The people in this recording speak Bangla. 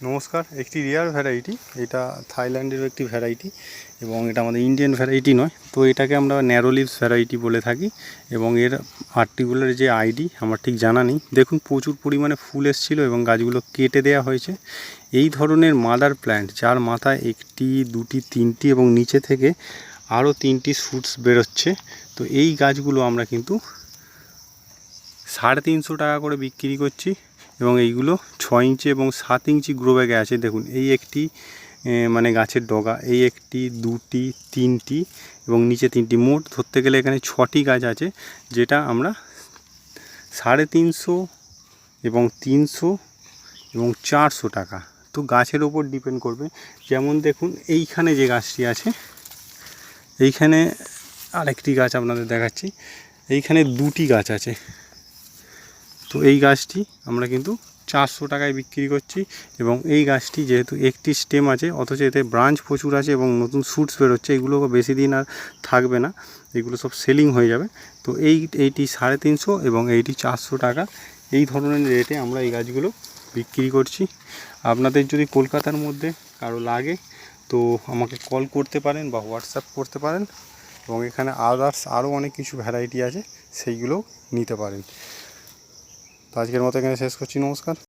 নমস্কার। একটি রেয়ার ভ্যারাইটি, এটা থাইল্যান্ডের একটি ভ্যারাইটি এবং এটা আমাদের ইন্ডিয়ান ভ্যারাইটি নয়। তো এটাকে আমরা ন্যারো লিভস ভ্যারাইটি বলে থাকি এবং এর পার্টিকুলার যে আইডি আমার ঠিক জানা নেই। দেখুন প্রচুর পরিমাণে ফুল এসেছিলো এবং গাছগুলো কেটে দেওয়া হয়েছে। এই ধরনের মাদার প্ল্যান্ট যার মাথায় একটি, দুটি, তিনটি এবং নিচে থেকে আরও 3টি শুটস বেরোচ্ছে, তো এই গাছগুলো আমরা কিন্তু 350 টাকা করে বিক্রি করছি এবং এইগুলো 6 ইঞ্চি এবং 7 ইঞ্চি গ্রো ব্যাগে আছে। দেখুন এই একটি মানে গাছের ডগা, এই একটি, দুটি, তিনটি এবং নিচে 3টি, মোট ধরতে গেলে এখানে 6টি গাছ আছে, যেটা আমরা 350 এবং 300 এবং 400 টাকা। তো গাছের ওপর ডিপেন্ড করবে। যেমন দেখুন এইখানে যে গাছটি আছে, এইখানে আরেকটি গাছ আপনাদের দেখাচ্ছি, এইখানে 2টি গাছ আছে। তো এই গাছটি আমরা কিন্তু 400 টাকায় বিক্রি করছি এবং এই গাছটি যেহেতু একটি স্টেম আছে অথচ এতে ব্রাঞ্চ প্রচুর আছে এবং নতুন শুটস বেরোচ্ছে, এগুলো বেশি দিন আর থাকবে না, এগুলো সব সেলিং হয়ে যাবে। তো এইটি 350 এবং এইটি 400 টাকা, এই ধরনের রেটে আমরা এই গাছগুলো বিক্রি করছি। আপনাদের যদি কলকাতার মধ্যে কারো লাগে তো আমাকে কল করতে পারেন বা হোয়াটসঅ্যাপ করতে পারেন এবং এখানে আরও অনেক কিছু ভ্যারাইটি আছে, সেইগুলোও নিতে পারেন। তো আজকের মতো এখানে শেষ করছি। নমস্কার।